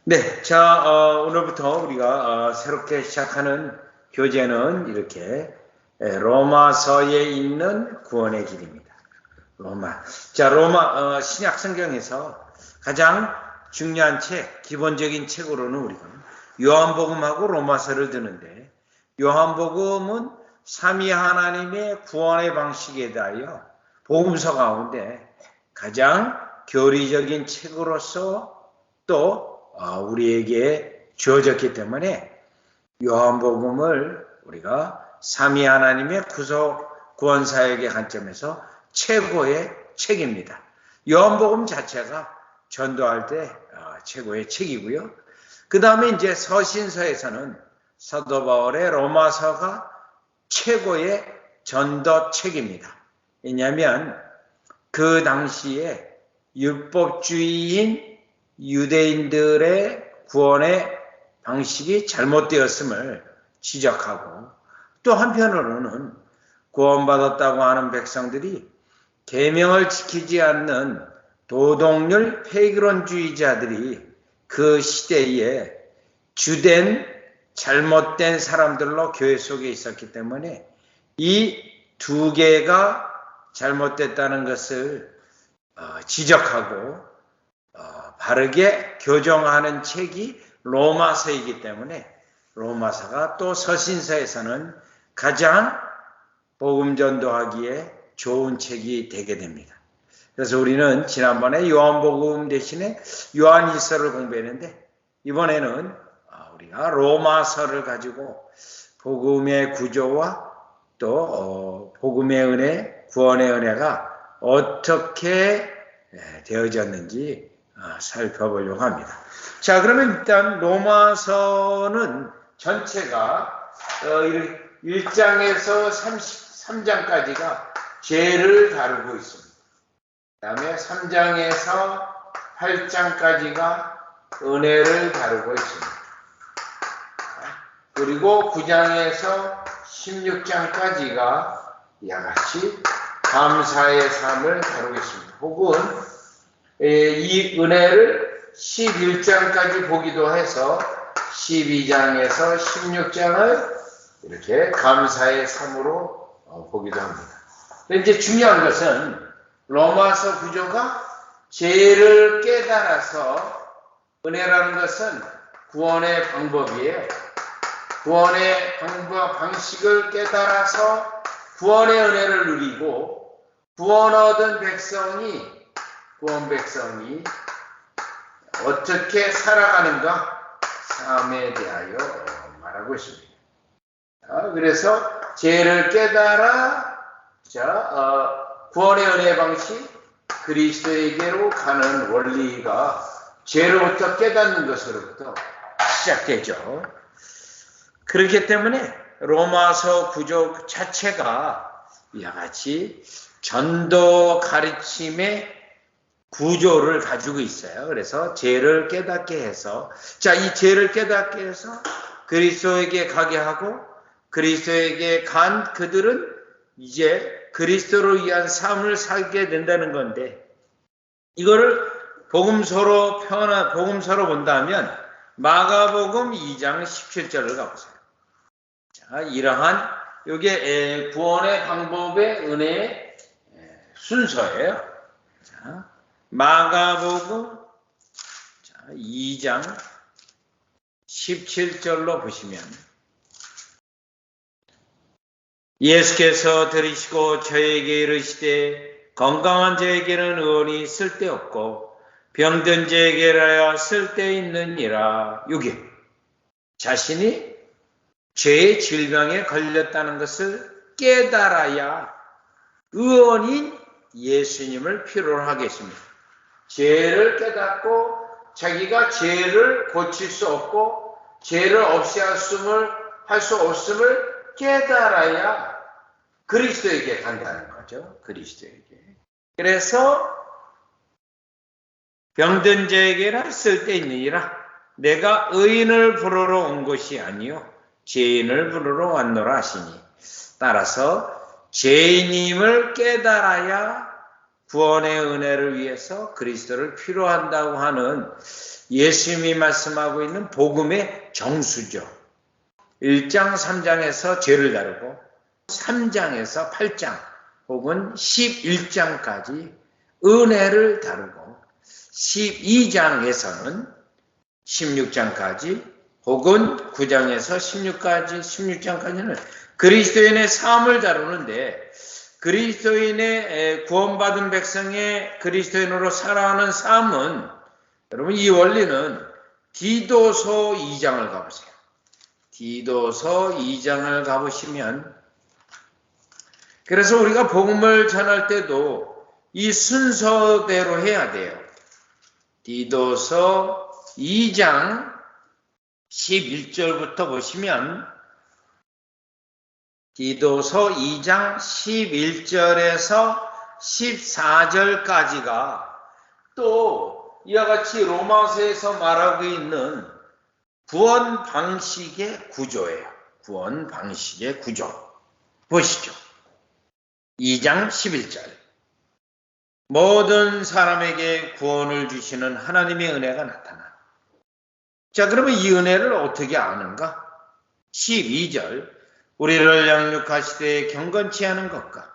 네, 자, 오늘부터 우리가 새롭게 시작하는 교재는 이렇게 로마서에 있는 구원의 길입니다. 로마 신약 성경에서 가장 중요한 책, 기본적인 책으로는 우리가 요한복음하고 로마서를 드는데, 요한복음은 삼위 하나님의 구원의 방식에 대하여 복음서 가운데 가장 교리적인 책으로서 또 우리에게 주어졌기 때문에 요한복음을 우리가 삼위 하나님의 구원 사역의 관점에서 최고의 책입니다. 요한복음 자체가 전도할 때 최고의 책이고요. 그 다음에 이제 서신서에서는 사도 바울의 로마서가 최고의 전도책입니다. 왜냐하면 그 당시에 율법주의인 유대인들의 구원의 방식이 잘못되었음을 지적하고, 또 한편으로는 구원받았다고 하는 백성들이 계명을 지키지 않는 도덕률 폐기론주의자들이 그 시대에 주된 잘못된 사람들로 교회 속에 있었기 때문에 이 두 개가 잘못됐다는 것을 지적하고 바르게 교정하는 책이 로마서이기 때문에 로마서가 또 서신서에서는 가장 복음 전도하기에 좋은 책이 되게 됩니다. 그래서 우리는 지난번에 요한복음 대신에 요한일서를 공부했는데, 이번에는 우리가 로마서를 가지고 복음의 구조와 또 복음의 은혜, 구원의 은혜가 어떻게 되어졌는지 살펴보려고 합니다. 자, 그러면 일단 로마서는 전체가 1장에서 33장까지가 죄를 다루고 있습니다. 그 다음에 3장에서 8장까지가 은혜를 다루고 있습니다. 그리고 9장에서 16장까지가 이와 같이 감사의 삶을 다루고 있습니다. 혹은 이 은혜를 11장까지 보기도 해서 12장에서 16장을 이렇게 감사의 삶으로 보기도 합니다. 그런데 이제 중요한 것은 로마서 구조가 죄를 깨달아서, 은혜라는 것은 구원의 방법이에요. 구원의 방식을 깨달아서 구원의 은혜를 누리고, 구원 얻은 구원 백성이 어떻게 살아가는가 삶에 대하여 말하고 있습니다. 그래서 죄를 깨달아 구원의 은혜 방식, 그리스도에게로 가는 원리가 죄로부터 깨닫는 것으로부터 시작되죠. 그렇기 때문에 로마서 구조 자체가 이와 같이 전도 가르침의 구조를 가지고 있어요. 그래서 죄를 깨닫게 해서, 이 죄를 깨닫게 해서 그리스도에게 가게 하고, 그리스도에게 간 그들은 이제 그리스도를 위한 삶을 살게 된다는 건데, 이거를 복음서로 본다면 마가복음 2장 17절을 가보세요. 이러한 이게 구원의 방법의 은혜의 순서예요. 마가복음 2장 17절로 보시면, 예수께서 들으시고 저에게 이르시되 건강한 자에게는 의원이 쓸데없고 병든 자에게라야 쓸데있느니라. 6일 자신이 죄의 질병에 걸렸다는 것을 깨달아야 의원인 예수님을 필요로 하겠습니다. 죄를 깨닫고 자기가 죄를 고칠 수 없고 죄를 없이 할 수 없음을 깨달아야 그리스도에게 간다는 거죠. 그리스도에게. 그래서 병든 자에게나 쓸데있느니라. 내가 의인을 부르러 온 것이 아니요 죄인을 부르러 왔노라 하시니, 따라서 죄인임을 깨달아야 구원의 은혜를 위해서 그리스도를 필요한다고 하는 예수님이 말씀하고 있는 복음의 정수죠. 1장, 3장에서 죄를 다루고 3장에서 8장 혹은 11장까지 은혜를 다루고 12장에서는 16장까지 혹은 9장에서 16장까지는 그리스도인의 삶을 다루는데 그리스도인의 구원받은 백성의 그리스도인으로 살아가는 삶은 여러분 이 원리는 디도서 2장을 가보세요. 디도서 2장을 가보시면 그래서 우리가 복음을 전할 때도 이 순서대로 해야 돼요. 디도서 2장 11절부터 보시면 디도서 2장 11절에서 14절까지가 또 이와 같이 로마서에서 말하고 있는 구원 방식의 구조예요. 구원 방식의 구조. 보시죠. 2장 11절. 모든 사람에게 구원을 주시는 하나님의 은혜가 나타나. 자, 그러면 이 은혜를 어떻게 아는가? 12절. 우리를 양육하시되 경건치 않은 것과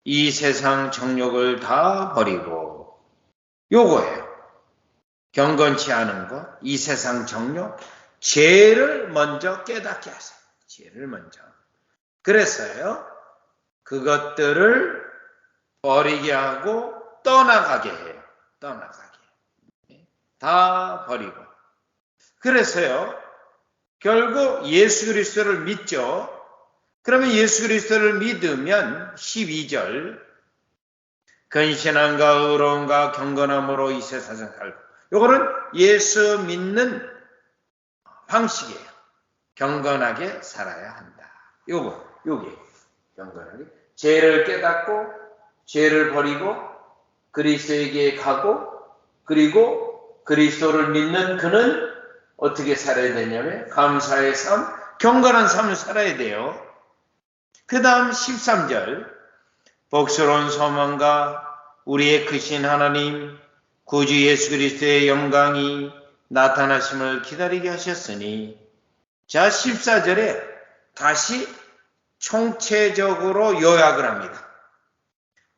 이 세상 정욕을 다 버리고 요거예요. 경건치 않은 것, 이 세상 정욕, 죄를 먼저 깨닫게 하세요. 죄를 먼저. 그래서요. 그것들을 버리게 하고 떠나가게 해요. 떠나가게. 다 버리고. 그래서요. 결국 예수 그리스도를 믿죠. 그러면 예수 그리스도를 믿으면 12절 근신함과 의로움과 경건함으로 이 세상을 살고 요거는 예수 믿는 방식이에요. 경건하게 살아야 한다. 요게 경건하게 죄를 깨닫고 죄를 버리고 그리스도에게 가고 그리고 그리스도를 믿는 그는 어떻게 살아야 되냐면 감사의 삶, 경건한 삶을 살아야 돼요. 그 다음 13절 복스러운 소망과 우리의 크신 하나님 구주 예수 그리스도의 영광이 나타나심을 기다리게 하셨으니 자 14절에 다시 총체적으로 요약을 합니다.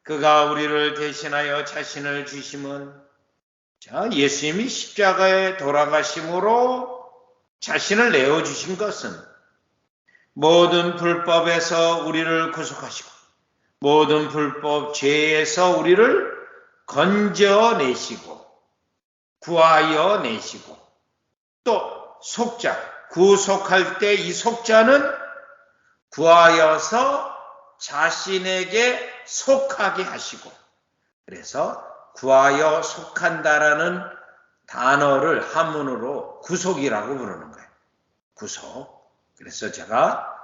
그가 우리를 대신하여 자신을 주심은 자 예수님이 십자가에 돌아가심으로 자신을 내어주신 것은 모든 불법에서 우리를 구속하시고 모든 불법 죄에서 우리를 건져내시고 구하여 내시고 또 속자 구속할 때 이 속자는 구하여서 자신에게 속하게 하시고 그래서 구하여 속한다라는 단어를 한문으로 구속이라고 부르는 거예요. 구속. 그래서 제가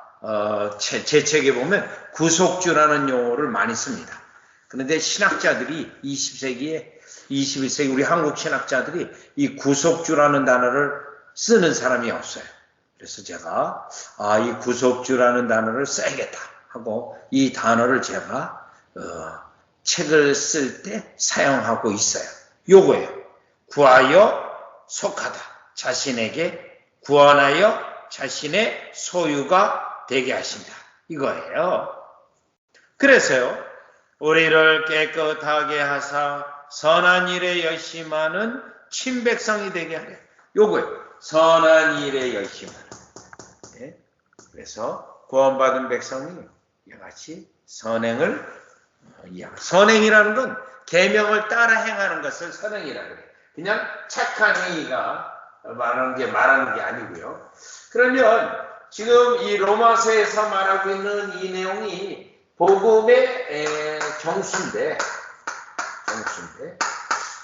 제 책에 보면 구속주라는 용어를 많이 씁니다. 그런데 신학자들이 20세기에 21세기 우리 한국 신학자들이 이 구속주라는 단어를 쓰는 사람이 없어요. 그래서 제가 이 구속주라는 단어를 써야겠다 하고 이 단어를 제가 책을 쓸 때 사용하고 있어요. 요거예요. 구하여 속하다. 자신에게 구원하여 자신의 소유가 되게 하신다. 이거예요. 그래서요. 우리를 깨끗하게 하사 선한 일에 열심하는 친백성이 되게 하래. 요거예요. 선한 일에 열심하는. 네. 그래서 구원받은 백성이 이같이 선행을 선행이라는 건 계명을 따라 행하는 것을 선행이라고 그래요. 그냥 착한 행위가 말하는 게 아니고요. 그러면 지금 이 로마서에서 말하고 있는 이 내용이 복음의 정수인데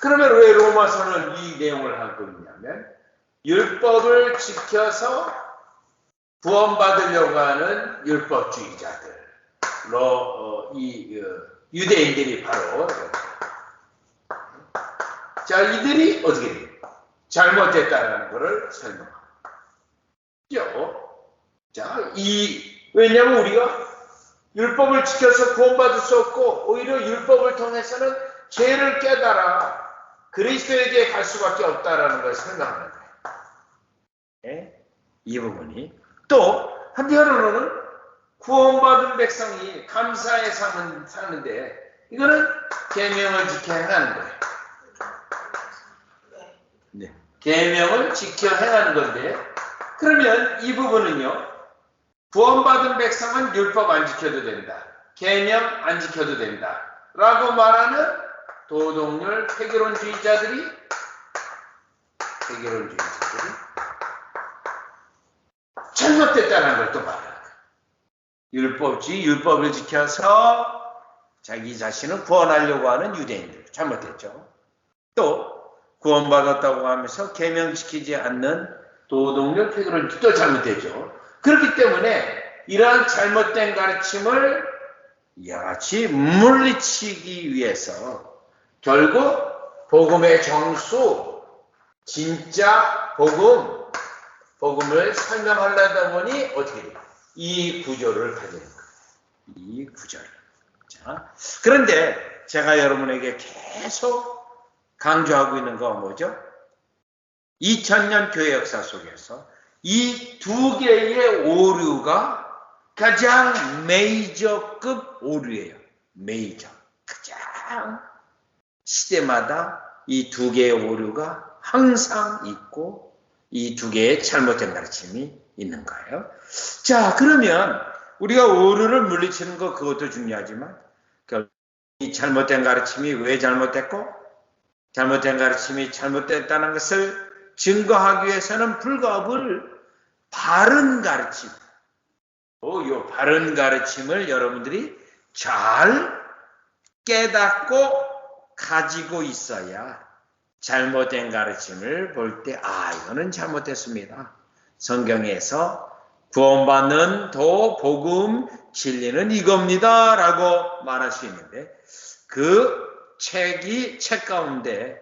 그러면 왜 로마서는 이 내용을 하고 있냐면 율법을 지켜서 구원받으려고 하는 율법주의자들 유대인들이 바로 자 이들이 어떻게 돼요? 잘못됐다는 것을 설명합니다. 자, 왜냐하면 우리가 율법을 지켜서 구원받을 수 없고 오히려 율법을 통해서는 죄를 깨달아 그리스도에게 갈 수밖에 없다라는 걸 설명하는 거예요. 네? 이 부분이 또 한편으로는 구원받은 백성이 감사의 삶을 사는데 이거는 계명을 지켜 행하는 거예요. 네. 계명을 지켜 행하는 건데 그러면 이 부분은요. 구원받은 백성은 율법 안 지켜도 된다. 계명 안 지켜도 된다. 라고 말하는 도덕률 폐결론주의자들이 잘못됐다는 걸 또 말하는 거예요. 율법을 지켜서 자기 자신을 구원하려고 하는 유대인들 잘못됐죠. 또 구원받았다고 하면서 계명 지키지 않는 도덕률 폐결론주의 또 잘못됐죠. 그렇기 때문에 이러한 잘못된 가르침을 이와 같이 물리치기 위해서 결국 복음의 정수, 진짜 복음을 설명하려다 보니 어떻게 돼요? 이 구조를 가지는 거예요. 이 구조를. 자, 그런데 제가 여러분에게 계속 강조하고 있는 건 뭐죠? 2000년 교회 역사 속에서 이 두 개의 오류가 가장 메이저급 오류예요. 메이저. 가장 시대마다 이 두 개의 오류가 항상 있고 이 두 개의 잘못된 가르침이 있는 거예요. 자, 그러면 우리가 오류를 물리치는 거 그것도 중요하지만 이 잘못된 가르침이 왜 잘못됐고 잘못된 가르침이 잘못됐다는 것을 증거하기 위해서는 불가업을 바른 가르침, 이 바른 가르침을 여러분들이 잘 깨닫고 가지고 있어야 잘못된 가르침을 볼 때 이거는 잘못됐습니다. 성경에서 구원받는 복음 진리는 이겁니다 라고 말할 수 있는데 그 책 가운데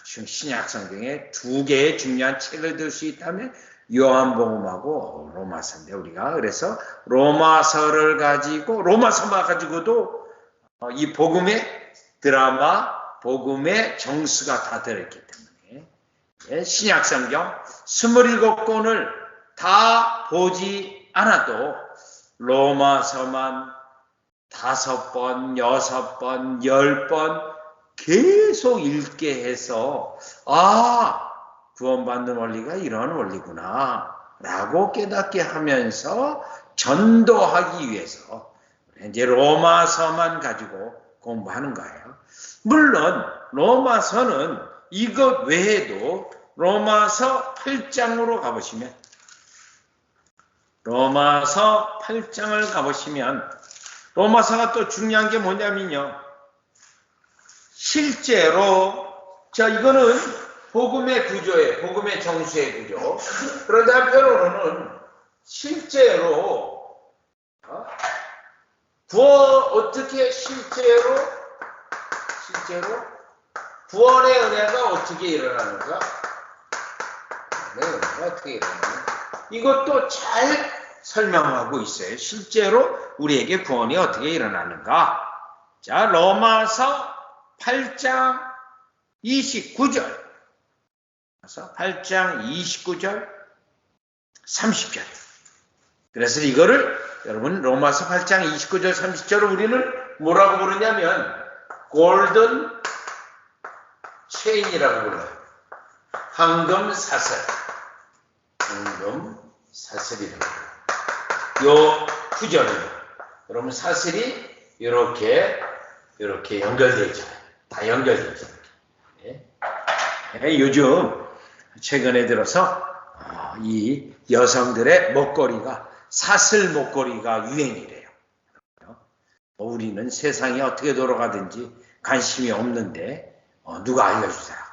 지금 신약 성경에 두 개의 중요한 책을 들 수 있다면 요한복음하고 로마서인데 우리가 그래서 로마서를 가지고 로마서만 가지고도 이 복음의 드라마, 복음의 정수가 다 들어있기 때문에 신약 성경 27권을 다 보지 않아도 로마서만 5번, 6번, 10번 계속 읽게 해서 구원받는 원리가 이런 원리구나 라고 깨닫게 하면서 전도하기 위해서 이제 로마서만 가지고 공부하는 거예요. 물론 로마서는 이것 외에도 로마서 8장으로 가보시면 로마서가 또 중요한 게 뭐냐면요. 실제로 이거는 복음의 구조예요. 복음의 정수의 구조. 그런데 한편으로는 실제로 어떻게 실제로 구원의 은혜가 어떻게 일어나는가? 이것도 잘 설명하고 있어요. 실제로 우리에게 구원이 어떻게 일어나는가? 자, 로마서 8장 29절. 8장 29절, 30절. 그래서 이거를 여러분 로마서 8장 29절, 30절을 우리는 뭐라고 부르냐면 골든 체인이라고 불러요. 황금 사슬이라고 불러요. 요 구절은 여러분 사슬이 이렇게 연결되어 있잖아요. 다 연결되어 있잖아요. 요즘 최근에 들어서 이 여성들의 목걸이가 사슬 목걸이가 유행이래요. 우리는 세상이 어떻게 돌아가든지 관심이 없는데 누가 알려주더라고.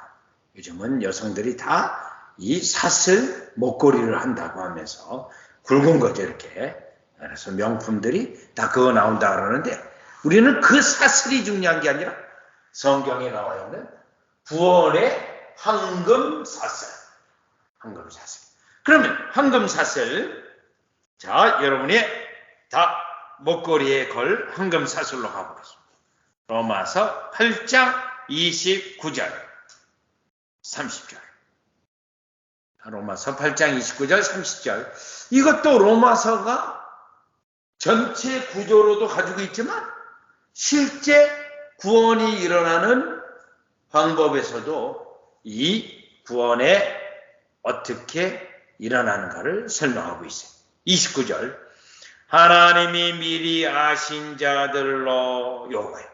요즘은 여성들이 다 이 사슬 목걸이를 한다고 하면서 굵은 거죠 이렇게. 그래서 명품들이 다 그거 나온다 그러는데 우리는 그 사슬이 중요한 게 아니라 성경에 나와 있는 구원의 황금 사슬. 그러면 황금 사슬, 자 여러분이 다 목걸이에 걸 황금 사슬로 가보겠습니다. 로마서 8장 29절, 30절. 로마서 8장 29절, 30절. 이것도 로마서가 전체 구조로도 가지고 있지만 실제 구원이 일어나는 방법에서도 이 구원에 어떻게 일어나는가를 설명하고 있어요. 29절. 하나님이 미리 아신 자들로 요거예요.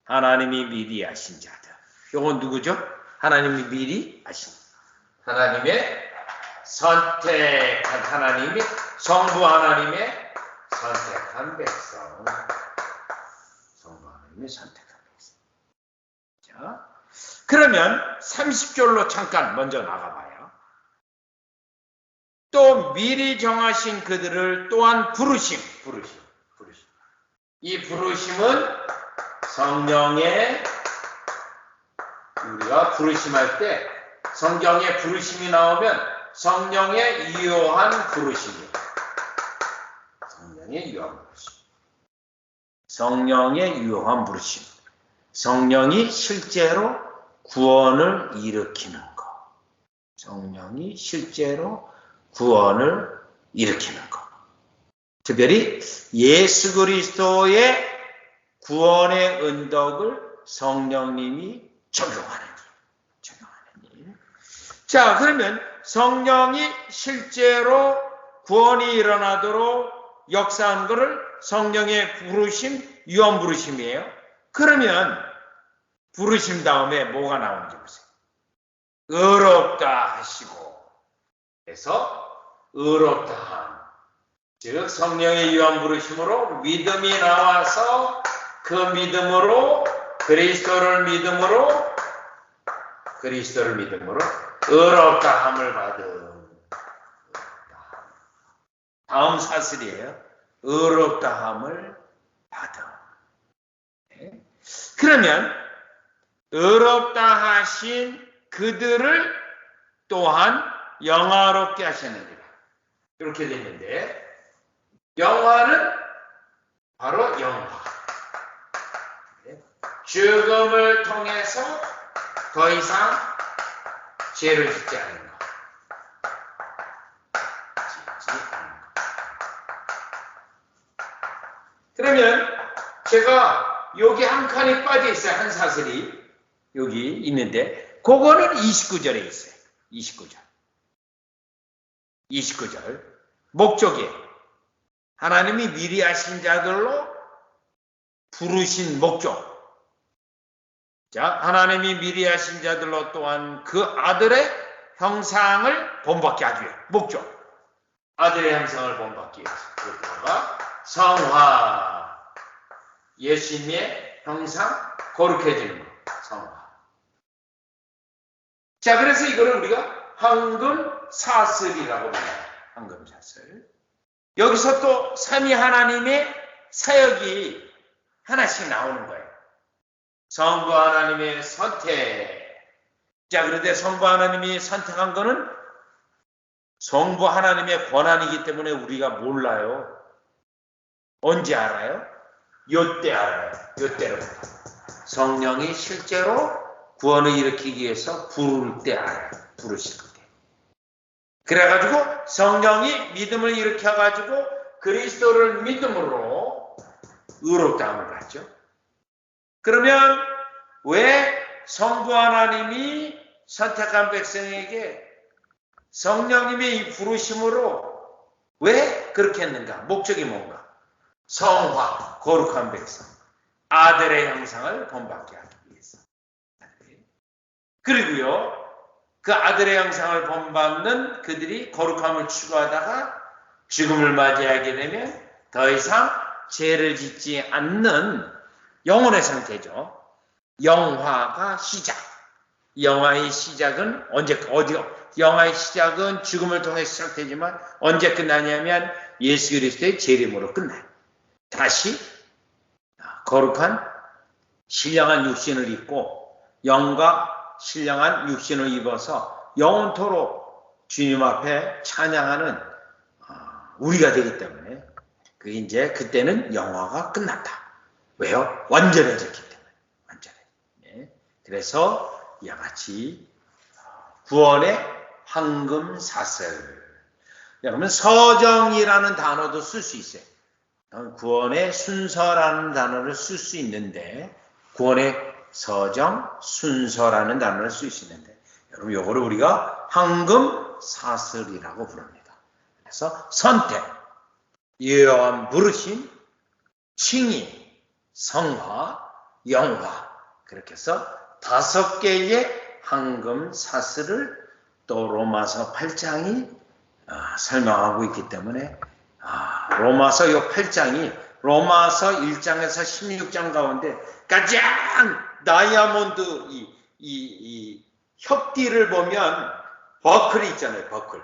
하나님이 미리 아신 자들. 요건 누구죠? 하나님이 미리 아신. 하나님의 선택한 하나님이 성부 하나님의 선택한 백성. 성부 하나님의 선택한 백성. 자, 그러면 30절로 잠깐 먼저 나가봐요. 또 미리 정하신 그들을 또한 부르심. 이 부르심은 성령의, 우리가 부르심할 때 성경에 부르심이 나오면 성령의 유효한 부르심이에요. 성령의 유효한 부르심. 성령의 유효한 부르심. 성령이 실제로 구원을 일으키는 것. 성령이 실제로 구원을 일으키는 것. 특별히 예수 그리스도의 구원의 은덕을 성령님이 적용하는 일. 자, 그러면 성령이 실제로 구원이 일어나도록 역사하는 것을 성령의 부르심, 유언 부르심이에요. 그러면 부르심 다음에 뭐가 나오는지 보세요. 의롭다 하시고, 그래서 의롭다 함. 즉 성령의 유언 부르심으로 믿음이 나와서 그 믿음으로 그리스도를 믿음으로 의롭다 함을 받은. 다음 사슬이에요. 의롭다 함을 받은. 네. 그러면 의롭다 하신 그들을 또한 영화롭게 하셨느니라. 이렇게 됐는데 영화는 바로 영화. 죽음을 통해서 더 이상 죄를 짓지 않는 것. 그러면 제가 여기 한 칸이 빠져 있어요. 한 사슬이 여기 있는데 그거는 29절에 있어요. 29절 목적이 하나님이 미리 하신 자들로 부르신 목적. 자, 하나님이 미리 하신 자들로 또한 그 아들의 형상을 본받게 하기 위해 목적. 아들의 형상을 본받기 위해서. 그러다가 성화. 예수님의 형상 거룩해지는 것. 성화. 자, 그래서 이거를 우리가 황금 사슬이라고 불러요. 황금 사슬. 여기서 또 삼위 하나님의 사역이 하나씩 나오는 거예요. 성부 하나님의 선택. 자, 그런데 성부 하나님이 선택한 거는 성부 하나님의 권한이기 때문에 우리가 몰라요. 언제 알아요? 요때 알아요. 요때로부터. 성령이 실제로 구원을 일으키기 위해서 부를 때 알아요. 부르실 때. 그래가지고 성령이 믿음을 일으켜가지고 그리스도를 믿음으로 의롭다함을 받죠. 그러면 왜 성부 하나님이 선택한 백성에게 성령님의 이 부르심으로 왜 그렇게 했는가? 목적이 뭔가? 성화, 거룩한 백성, 아들의 형상을 본받게 하기 위해서. 그리고요, 그 아들의 형상을 본받는 그들이 거룩함을 추구하다가 죽음을 맞이하게 되면 더 이상 죄를 짓지 않는 영혼의 상태죠. 영화가 시작. 영화의 시작은 영화의 시작은 죽음을 통해 시작되지만 언제 끝나냐면 예수 그리스도의 재림으로 끝나요. 다시 거룩한 신령한 육신을 입고 영과 신령한 육신을 입어서 영원토록 주님 앞에 찬양하는 우리가 되기 때문에 이제 그때는 영화가 끝났다. 왜요? 완전해졌기 때문에. 그래서 이와 같이 구원의 황금 사슬. 여러분 서정이라는 단어도 쓸 수 있어요. 구원의 순서라는 단어를 쓸 수 있는데 구원의 서정, 순서라는 단어를 쓸 수 있는데 여러분 요거를 우리가 황금 사슬이라고 부릅니다. 그래서 선택, 유효한 부르심, 칭의, 성화, 영화 그렇게 해서 5개의 황금 사슬을 또 로마서 8장이 설명하고 있기 때문에 로마서 요 8장이 로마서 1장에서 16장 가운데 가장 다이아몬드 이 협띠를 보면 버클이 있잖아요. 버클.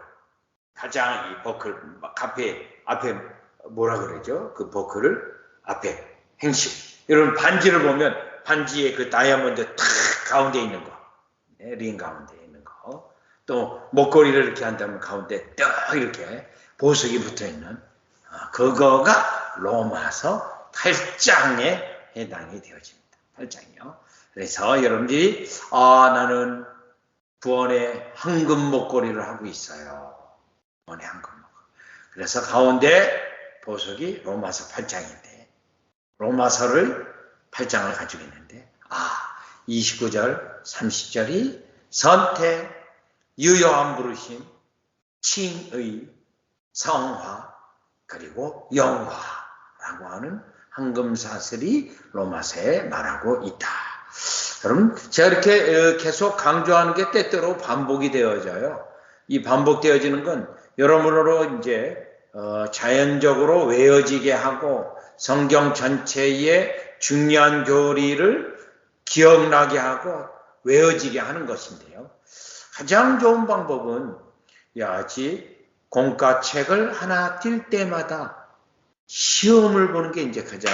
가장 이 버클 앞에 뭐라 그러죠? 그 버클을 앞에 행심. 여러분 반지를 보면 반지에 그 다이아몬드 탁 가운데 있는 거. 네, 링 가운데 있는 거. 또 목걸이를 이렇게 한다면 가운데 딱 이렇게 보석이 붙어 있는 그거가 로마서 8장에 해당이 되어집니다. 8장이요. 그래서 여러분들이 나는 구원의 황금 목걸이를 하고 있어요. 구원의 황금 목걸이. 그래서 가운데 보석이 로마서 8장인데 로마서를 8장을 가지고 있는데 29절 30절이 선택, 유효한 부르심, 칭의, 성화 그리고 영화라고 하는 황금사슬이 로마서에 말하고 있다. 여러분 제가 이렇게 계속 강조하는 게 때때로 반복이 되어져요. 이 반복되어지는 건 여러모로 이제 자연적으로 외워지게 하고 성경 전체의 중요한 교리를 기억나게 하고 외워지게 하는 것인데요. 가장 좋은 방법은 공과책을 하나 뛸 때마다 시험을 보는 게 이제 가장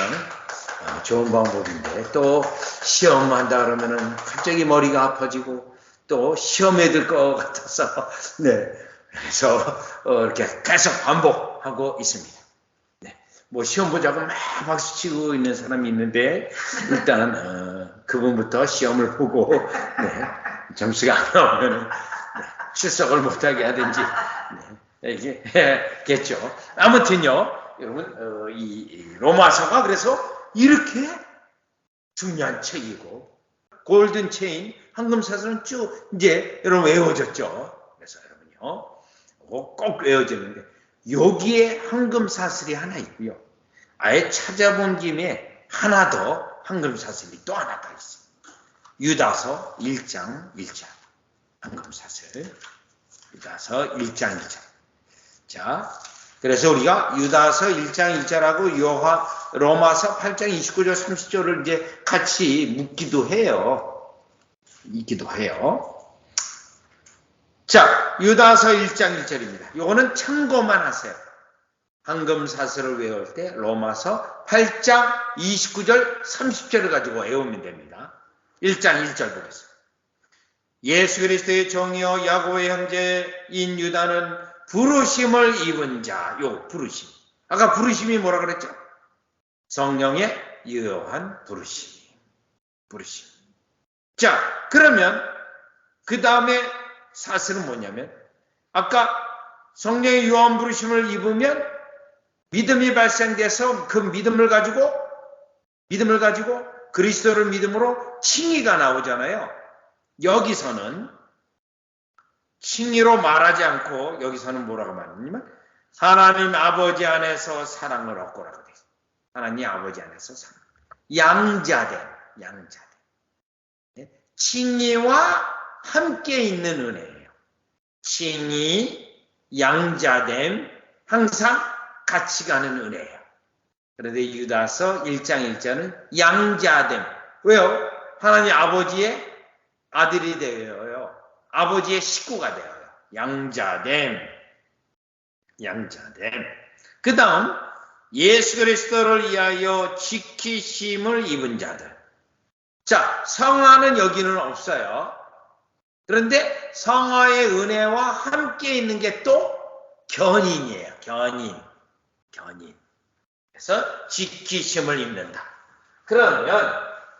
좋은 방법인데 또 시험한다 그러면은 갑자기 머리가 아파지고 또 시험에 들 것 같아서 네 그래서 이렇게 계속 반복하고 있습니다. 네, 뭐 시험 보자고 막 박수치고 있는 사람이 있는데 일단 그분부터 시험을 보고 네, 점수가 안 나오면 출석을 못하게 하든지 이게 해야겠죠. 아무튼요, 여러분 이 로마서가 그래서 이렇게 중요한 책이고 골든 체인 황금사슬은 쭉 이제 여러분 외워졌죠. 그래서 여러분요 꼭 외워지는데 여기에 황금사슬이 하나 있고요. 아예 찾아본 김에 하나 더 황금사슬이 또 하나 더 있어요. 유다서 1장 1절 황금사슬 유다서 1장 1절 자 그래서 우리가 유다서 1장 1절하고 로마서 8장 29절 30절을 이제 같이 묻기도 해요. 읽기도 해요. 자, 유다서 1장 1절입니다. 이거는 참고만 하세요. 황금사슬을 외울 때 로마서 8장 29절 30절을 가지고 외우면 됩니다. 1장 1절 보겠습니다. 예수 그리스도의 종이요 야고보의 형제인 유다는 부르심을 입은 자, 요 부르심. 아까 부르심이 뭐라 그랬죠? 성령의 유효한 부르심. 자, 그러면 그 다음에 사슬은 뭐냐면 아까 성령의 유효한 부르심을 입으면 믿음이 발생돼서 그 믿음을 가지고 그리스도를 믿음으로 칭의가 나오잖아요. 여기서는 칭의로 말하지 않고 여기서는 뭐라고 말하냐면 하나님 아버지 안에서 사랑을 얻고라고 되어 있어요. 하나님 아버지 안에서 사랑. 양자됨. 칭의와 함께 있는 은혜예요. 칭의, 양자됨, 항상 같이 가는 은혜예요. 그런데 유다서 1장 1절은 양자됨. 왜요? 하나님 아버지의 아들이 되어요. 아버지의 식구가 되어요. 양자됨. 그 다음 예수 그리스도를 위하여 지키심을 입은 자들. 자, 성화는 여기는 없어요. 그런데 성화의 은혜와 함께 있는 게 또 견인이에요. 견인. 그래서 지키심을 입는다. 그러면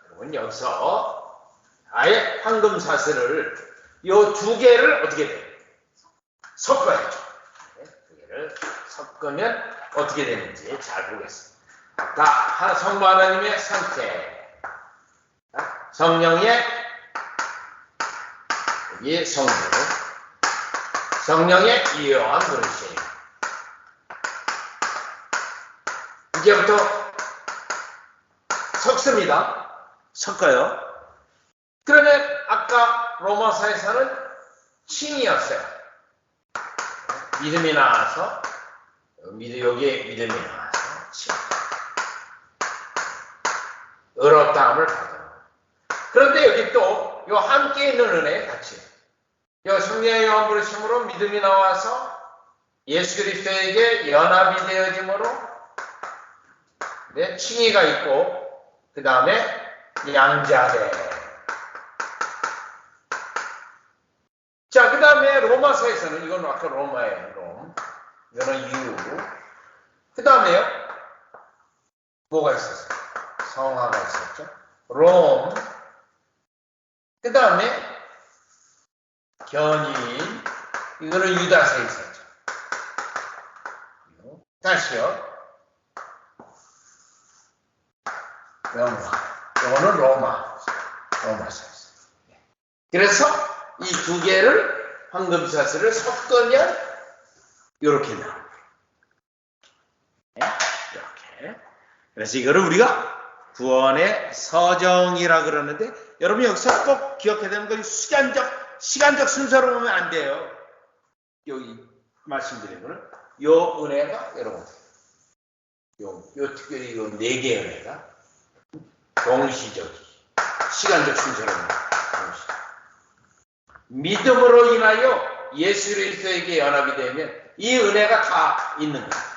여러분 여기서 아예 황금 사슬을 요 두 개를 어떻게 돼? 섞어야죠. 두 개를 섞으면 어떻게 되는지 잘 보겠습니다. 자, 성부 하나님의 상태, 성령의 이 성부, 성령의 이어한 그릇이에요. 이제부터 섞습니다. 섞어요. 그러면 아까 로마서에서는 칭이었어요. 믿음이 나와서 여기에 믿음이 나와서 칭. 의롭다함을 받아요. 그런데 여기 또 요 함께 있는 은혜 같이 요 성령의 요한 부르심으로 믿음이 나와서 예수 그리스도에게 연합이 되어짐으로 네, 칭의가 있고 그 다음에 양자대. 자, 그 다음에 로마서에서는 이건 아까 로마예요. 롬. 이거는 유. 그 다음에요. 뭐가 있었어요? 성화가 있었죠. 롬. 그 다음에 견인. 이거는 유다서에 있었죠. 다시요. 로마. 이거는 로마서였어요. 그래서 이 두 개를 황금사슬을 섞으면 이렇게 나옵니다. 이렇게. 그래서 이거를 우리가 구원의 서정이라 그러는데 여러분 여기서 꼭 기억해야 되는 건 시간적 순서로 보면 안 돼요. 여기 말씀드린 거는 요 은혜가 여러분 요 특별히 요 네 개의 은혜가 동시적이 시간적 순서로 보면 동시. 믿음으로 인하여 예수 그리스도에게 연합이 되면 이 은혜가 다 있는 거예요.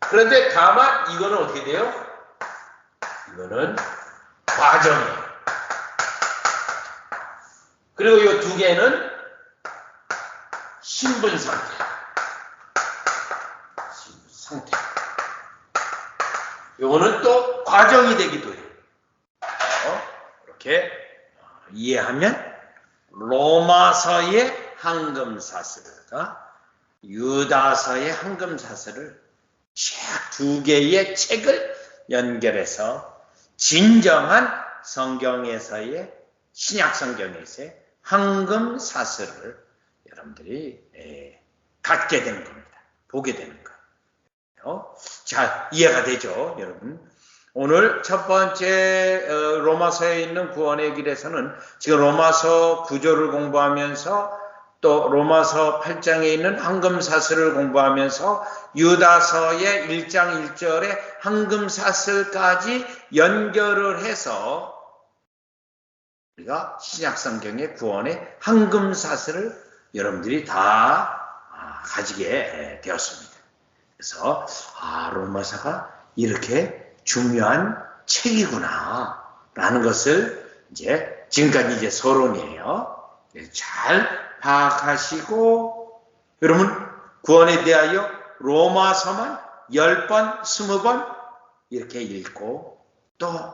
그런데 다만 이거는 어떻게 돼요? 이거는 과정이에요. 그리고 이 두 개는 신분 상태. 요거는 또 과정이 되기도 해요. 이렇게 이해하면 로마서의 황금사슬과 유다서의 황금사슬을 두 개의 책을 연결해서 진정한 성경에서의 신약 성경에서의 황금사슬을 여러분들이 갖게 되는 겁니다. 보게 되는 거예요. 자, 이해가 되죠, 여러분? 오늘 첫 번째 로마서에 있는 구원의 길에서는 지금 로마서 9조를 공부하면서 또 로마서 8장에 있는 황금사슬을 공부하면서 유다서의 1장 1절에 황금사슬까지 연결을 해서 우리가 신약성경의 구원의 황금사슬을 여러분들이 다 가지게 되었습니다. 그래서 로마서가 이렇게 중요한 책이구나 라는 것을 이제 지금까지 이제 서론이에요. 잘 파악하시고 여러분 구원에 대하여 로마서만 10번, 20번 이렇게 읽고 또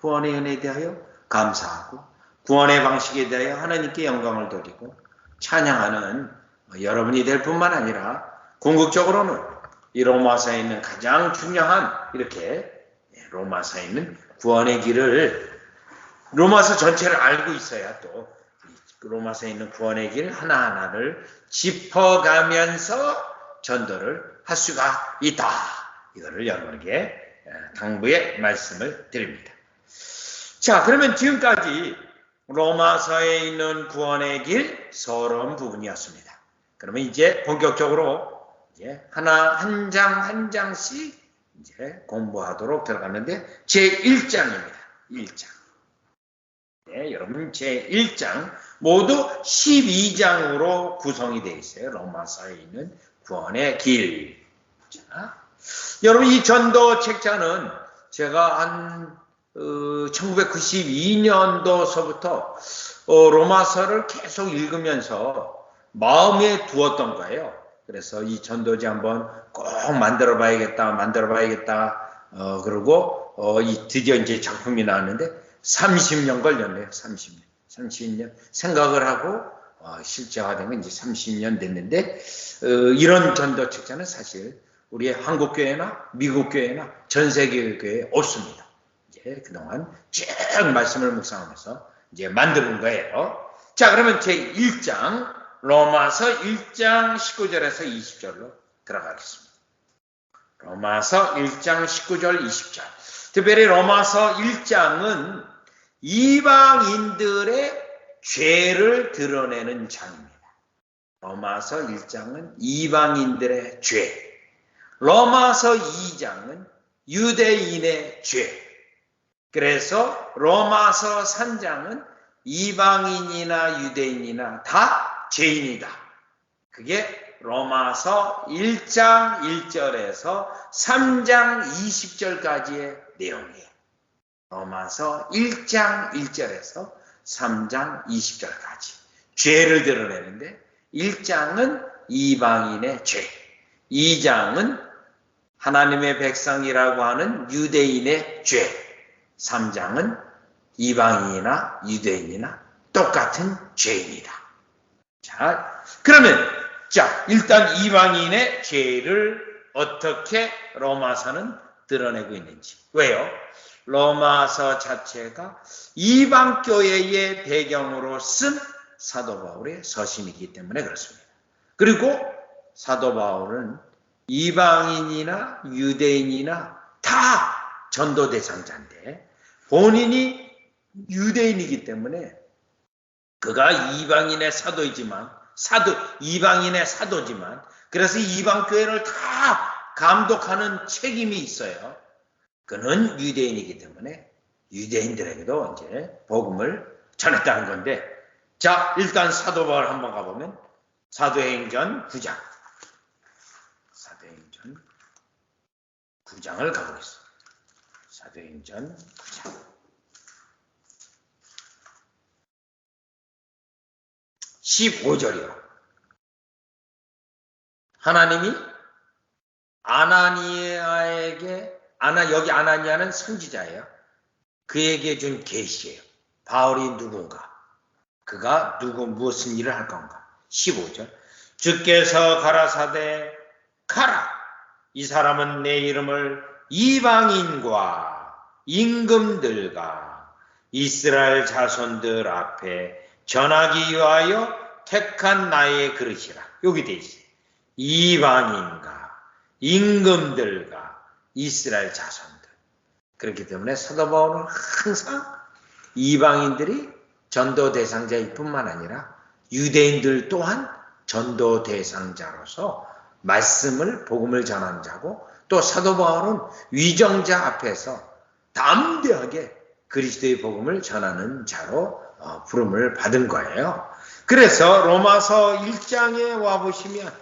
구원의 은혜에 대하여 감사하고 구원의 방식에 대하여 하나님께 영광을 돌리고 찬양하는 여러분이 될 뿐만 아니라 궁극적으로는 이 로마서에 있는 가장 중요한 이렇게 로마서에 있는 구원의 길을 로마서 전체를 알고 있어야 또 로마서에 있는 구원의 길 하나하나를 짚어가면서 전도를 할 수가 있다. 이거를 여러분에게 당부의 말씀을 드립니다. 자, 그러면 지금까지 로마서에 있는 구원의 길 서론 부분이었습니다. 그러면 이제 본격적으로 이제 한 장 한 장씩 이제 공부하도록 들어가는데 제1장입니다. 1장. 네, 여러분 제1장 모두 12장으로 구성이 되어 있어요. 로마서에 있는 구원의 길. 자, 여러분 이 전도 책자는 제가 한 1992년도서부터 로마서를 계속 읽으면서 마음에 두었던 거예요. 그래서 이 전도지 한번 꼭 만들어 봐야겠다. 그러고 드디어 이제 작품이 나왔는데 30년 걸렸네요. 30년. 생각을 하고 실제화된 건 이제 30년 됐는데 이런 전도 책자는 사실 우리의 한국 교회나 미국 교회나 전 세계 교회에 없습니다. 이제 그동안 쭉 말씀을 묵상하면서 이제 만드는 거예요. 자, 그러면 제 1장 로마서 1장 19절에서 20절로 들어가겠습니다. 로마서 1장 19절 20절. 특별히 로마서 1장은 이방인들의 죄를 드러내는 장입니다. 로마서 1장은 이방인들의 죄. 로마서 2장은 유대인의 죄. 그래서 로마서 3장은 이방인이나 유대인이나 다 죄인이다. 그게 로마서 1장 1절에서 3장 20절까지의 내용이에요. 로마서 1장 1절에서 3장 20절까지 죄를 드러내는데 1장은 이방인의 죄, 2장은 하나님의 백성이라고 하는 유대인의 죄, 3장은 이방인이나 유대인이나 똑같은 죄입니다. 자, 그러면 일단 이방인의 죄를 어떻게 로마서는 드러내고 있는지. 왜요? 로마서 자체가 이방 교회의 배경으로 쓴 사도 바울의 서신이기 때문에 그렇습니다. 그리고 사도 바울은 이방인이나 유대인이나 다 전도 대상자인데 본인이 유대인이기 때문에 그가 이방인의 이방인의 사도지만 그래서 이방 교회를 다 감독하는 책임이 있어요. 그는 유대인이기 때문에 유대인들에게도 이제 복음을 전했다는 건데, 자, 일단 사도 바울 한번 가보면 사도행전 9장. 사도행전 9장을 가보겠습니다. 사도행전 9장. 15절이요. 하나님이 아나니아에게, 여기 아나니아는 선지자예요. 그에게 준 계시예요. 바울이 누군가, 그가 무슨 일을 할 건가. 15절. 주께서 가라사대 가라. 이 사람은 내 이름을 이방인과 임금들과 이스라엘 자손들 앞에 전하기 위하여 택한 나의 그릇이라. 여기 돼 있어요. 이방인과 임금들과 이스라엘 자손들. 그렇기 때문에 사도 바울은 항상 이방인들이 전도 대상자일 뿐만 아니라 유대인들 또한 전도 대상자로서 복음을 전하는 자고, 또 사도 바울은 위정자 앞에서 담대하게 그리스도의 복음을 전하는 자로 부름을 받은 거예요. 그래서 로마서 1장에 와보시면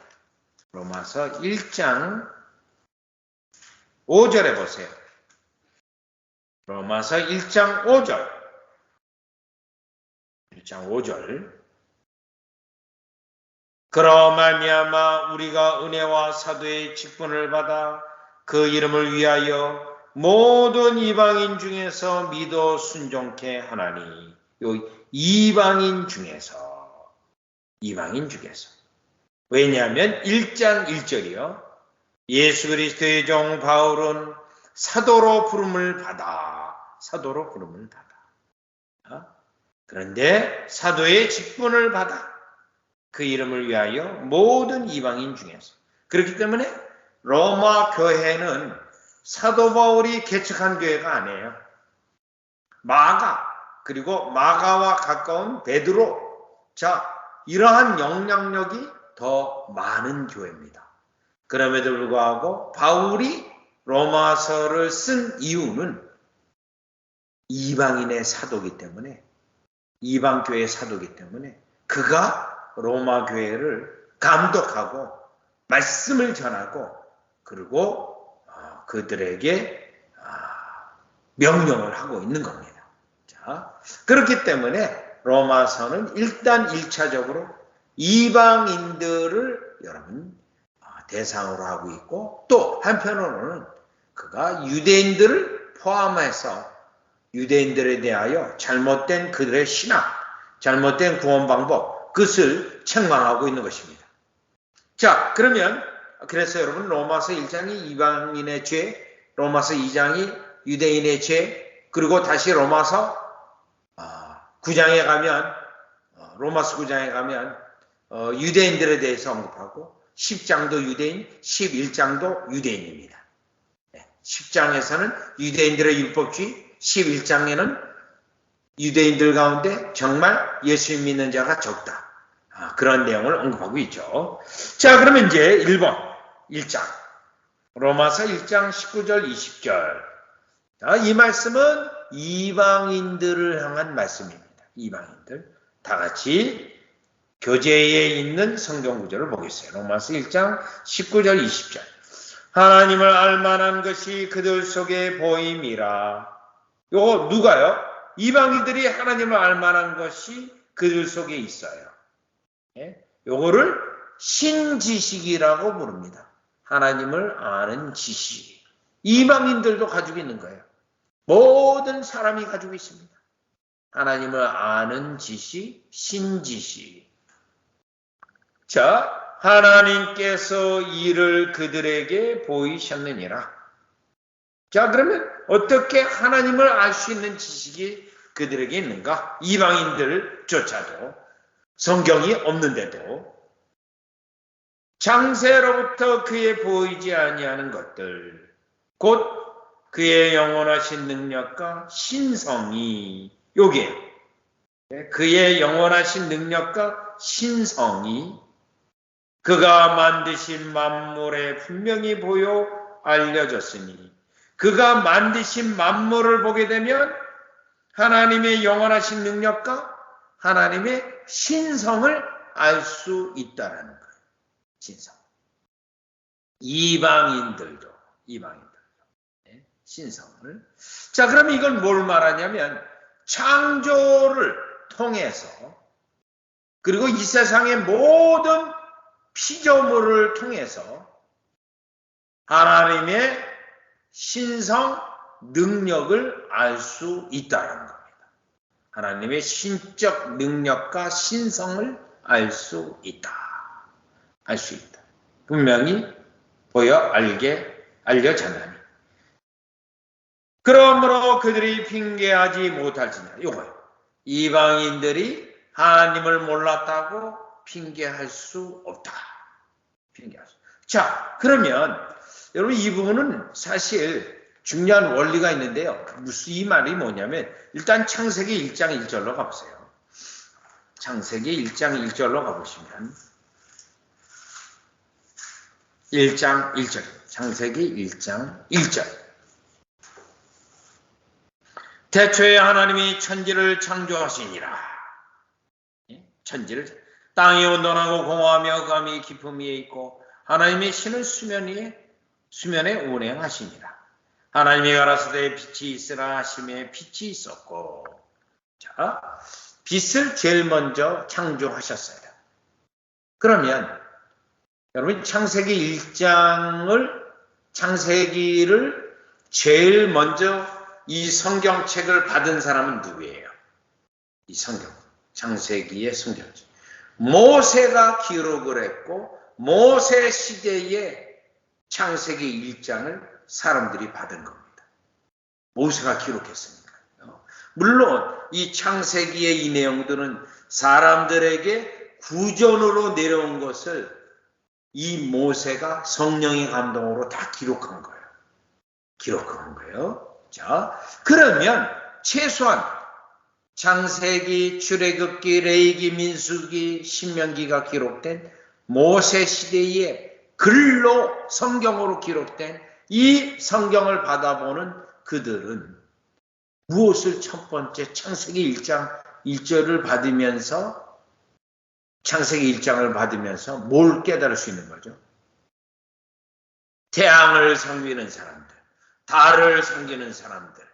로마서 1장 5절에 보세요. 로마서 1장 5절. 1장 5절. 그러 말미암아 우리가 은혜와 사도의 직분을 받아 그 이름을 위하여 모든 이방인 중에서 믿어 순종케 하나니. 이방인 중에서. 왜냐하면 1장 1절이요. 예수 그리스도의 종 바울은 사도로 부름을 받아. 그런데 사도의 직분을 받아 그 이름을 위하여 모든 이방인 중에서. 그렇기 때문에 로마 교회는 사도 바울이 개척한 교회가 아니에요. 그리고 마가와 가까운 베드로. 이러한 영향력이 더 많은 교회입니다. 그럼에도 불구하고 바울이 로마서를 쓴 이유는 이방인의 사도이기 때문에, 이방교회의 사도이기 때문에 그가 로마 교회를 감독하고 말씀을 전하고 그리고 그들에게 명령을 하고 있는 겁니다. 그렇기 때문에 로마서는 일단 1차적으로 이방인들을 여러분 대상으로 하고 있고, 또 한편으로는 그가 유대인들을 포함해서 유대인들에 대하여 잘못된 그들의 신앙, 잘못된 구원 방법, 그것을 책망하고 있는 것입니다. 자, 그러면 그래서 여러분 로마서 1장이 이방인의 죄, 로마서 2장이 유대인의 죄, 그리고 다시 로마서 9장에 가면 로마서 9장에 가면 유대인들에 대해서 언급하고 10장도 유대인, 11장도 유대인입니다. 10장에서는 유대인들의 율법주의, 11장에는 유대인들 가운데 정말 예수 믿는 자가 적다. 그런 내용을 언급하고 있죠. 자, 그러면 이제 1번, 1장. 로마서 1장 19절, 20절. 자, 이 말씀은 이방인들을 향한 말씀입니다. 이방인들. 다 같이 교재에 있는 성경 구절을 보겠어요. 로마서 1장 19절, 20절. 하나님을 알만한 것이 그들 속에 보임이라. 요거 누가요? 이방인들이 하나님을 알만한 것이 그들 속에 있어요. 요거를 신지식이라고 부릅니다. 하나님을 아는 지식. 이방인들도 가지고 있는 거예요. 모든 사람이 가지고 있습니다. 하나님을 아는 지식, 신지식. 자, 하나님께서 이를 그들에게 보이셨느니라. 자, 그러면 어떻게 하나님을 알 수 있는 지식이 그들에게 있는가? 이방인들조차도 성경이 없는데도 장세로부터 그의 보이지 아니하는 것들, 곧 그의 영원하신 능력과 신성이, 요게 그의 영원하신 능력과 신성이 그가 만드신 만물에 분명히 보여 알려졌으니, 그가 만드신 만물을 보게 되면 하나님의 영원하신 능력과 하나님의 신성을 알 수 있다라는 거예요. 신성. 이방인들도 신성을. 자, 그럼 이건 뭘 말하냐면 창조를 통해서, 그리고 이 세상의 모든 피조물을 통해서 하나님의 신성, 능력을 알 수 있다는 겁니다. 하나님의 신적 능력과 신성을 알 수 있다. 알 수 있다. 분명히 보여 알려졌나니. 그러므로 그들이 핑계하지 못할지니라. 요거예요. 이방인들이 하나님을 몰랐다고 핑계할 수 없다. 핑계할 수. 자, 그러면 여러분 이 부분은 사실 중요한 원리가 있는데요. 무슨 이 말이 뭐냐면 일단 창세기 1장 1절로 가보세요. 창세기 1장 1절로 가보시면 1장 1절. 창세기 1장 1절. 태초에 하나님이 천지를 창조하시니라. 천지를, 땅이 온돈하고 공허하며 감이 깊음 위에 있고 하나님의 신을 수면에 운행하시니라. 하나님이 가라사대 빛이 있으라 하심에 빛이 있었고. 자, 빛을 제일 먼저 창조하셨어요. 그러면 여러분 창세기 1장을 제일 먼저 이 성경책을 받은 사람은 누구예요? 이 성경, 창세기의 성경책. 모세가 기록을 했고 모세 시대에 창세기 1장을 사람들이 받은 겁니다. 모세가 기록했으니까요. 물론 이 창세기의 이 내용들은 사람들에게 구전으로 내려온 것을 이 모세가 성령의 감동으로 다 기록한 거예요. 자, 그러면 최소한 창세기, 출애굽기, 레위기, 민수기, 신명기가 기록된 모세 시대의 글로 성경으로 기록된 이 성경을 받아보는 그들은 무엇을 첫 번째 창세기 1장 1절을 받으면서 창세기 1장을 받으면서 뭘 깨달을 수 있는 거죠? 태양을 섬기는 사람들, 달을 섬기는 사람들,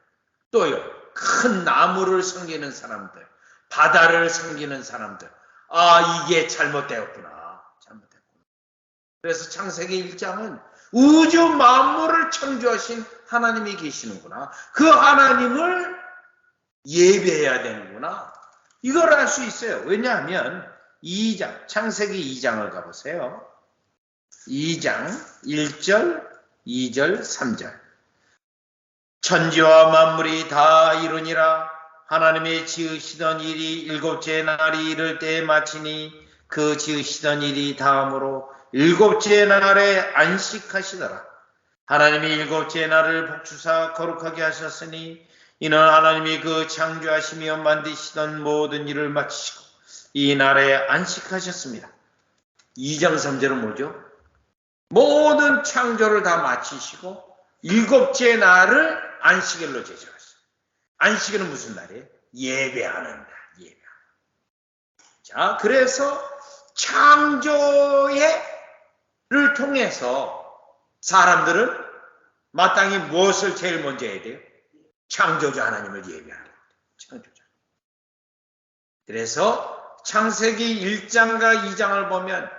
또요 큰 나무를 섬기는 사람들, 바다를 섬기는 사람들. 아, 이게 잘못되었구나. 그래서 창세기 1장은 우주 만물을 창조하신 하나님이 계시는구나. 그 하나님을 예배해야 되는구나. 이걸 알 수 있어요. 왜냐하면 2장, 창세기 2장을 가보세요. 2장 1절, 2절, 3절. 천지와 만물이 다 이루니라. 하나님이 지으시던 일이 일곱째 날이 이를 때에 마치니 그 지으시던 일이 다음으로 일곱째 날에 안식하시더라. 하나님이 일곱째 날을 복주사 거룩하게 하셨으니 이는 하나님이 그 창조하시며 만드시던 모든 일을 마치시고 이 날에 안식하셨습니다. 2장 3절은 뭐죠? 모든 창조를 다 마치시고 일곱째 날을 안식일로 제정하셨어요. 안식일은 무슨 날이에요? 예배하는 날. 예배하는. 자, 그래서 창조를 통해서 사람들은 마땅히 무엇을 제일 먼저 해야 돼요? 창조자 하나님을 예배하는 거예요. 창조자. 그래서 창세기 1장과 2장을 보면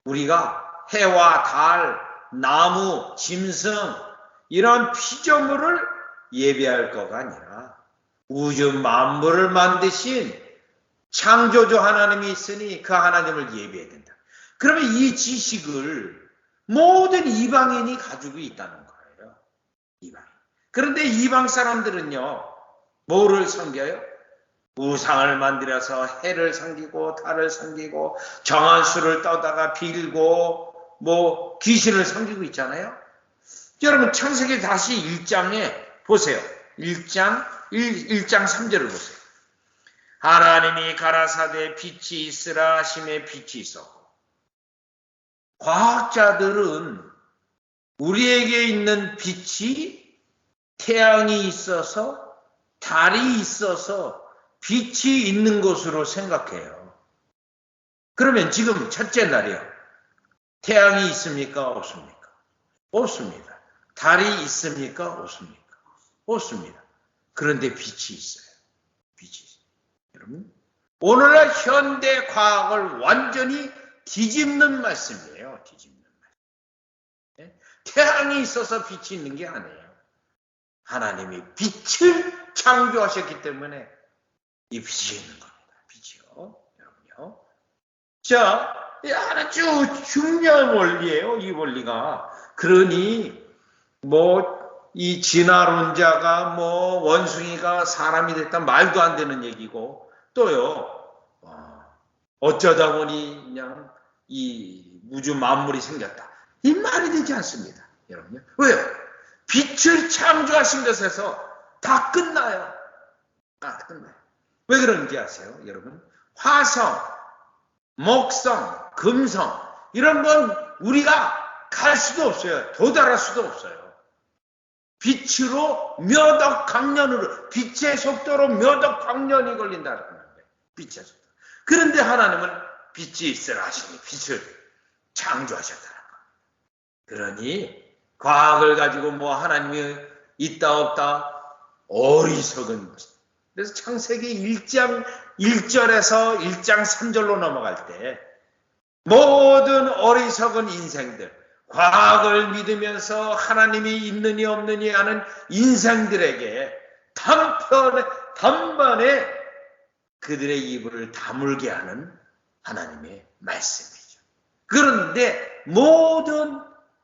우리가 해와 달, 나무, 짐승 이런 피조물을 예배할 거가 아니라 우주 만물을 만드신 창조주 하나님이 있으니 그 하나님을 예배해야 된다. 그러면 이 지식을 모든 이방인이 가지고 있다는 거예요. 이방인. 그런데 이방 사람들은요, 뭐를 섬겨요? 우상을 만들어서 해를 섬기고 달을 섬기고 정한 수를 떠다가 빌고 뭐 귀신을 섬기고 있잖아요. 여러분 창세기 다시 1장에 보세요. 1장 3절을 보세요. 하나님이 가라사대 빛이 있으라 하심에 빛이 있었고. 과학자들은 우리에게 있는 빛이 태양이 있어서 달이 있어서 빛이 있는 것으로 생각해요. 그러면 지금 첫째 날이요. 태양이 있습니까? 없습니까? 없습니다. 달이 있습니까? 없습니까? 없습니다. 그런데 빛이 있어요. 빛이 있어요. 여러분, 오늘날 현대 과학을 완전히 뒤집는 말씀이에요. 뒤집는 말씀. 태양이 있어서 빛이 있는 게 아니에요. 하나님이 빛을 창조하셨기 때문에 이 빛이 있는 겁니다. 빛이요. 여러분요. 자, 아주 중요한 원리예요. 이 원리가. 그러니 이 진화론자가 원숭이가 사람이 됐다 말도 안 되는 얘기고 또요. 어쩌다 보니 그냥 이 우주 만물이 생겼다. 이 말이 되지 않습니다. 여러분요. 왜요? 빛을 창조하신 것에서 다 끝나요. 다 끝나요. 왜 그런지 아세요? 여러분. 화성, 목성, 금성 이런 건 우리가 갈 수도 없어요. 도달할 수도 없어요. 빛으로 몇 억 광년으로 빛의 속도로 몇 억 광년이 걸린다는 거예요. 빛의 속도. 그런데 하나님은 빛이 있으라 하시니 빛을 창조하셨다는 거예요. 그러니 과학을 가지고 하나님이 있다 없다 어리석은 것입니다. 그래서 창세기 1장 1절에서 1장 3절로 넘어갈 때 모든 어리석은 인생들, 과학을 믿으면서 하나님이 있느니 없느니 하는 인생들에게 단번에 그들의 이불을 다물게 하는 하나님의 말씀이죠. 그런데 모든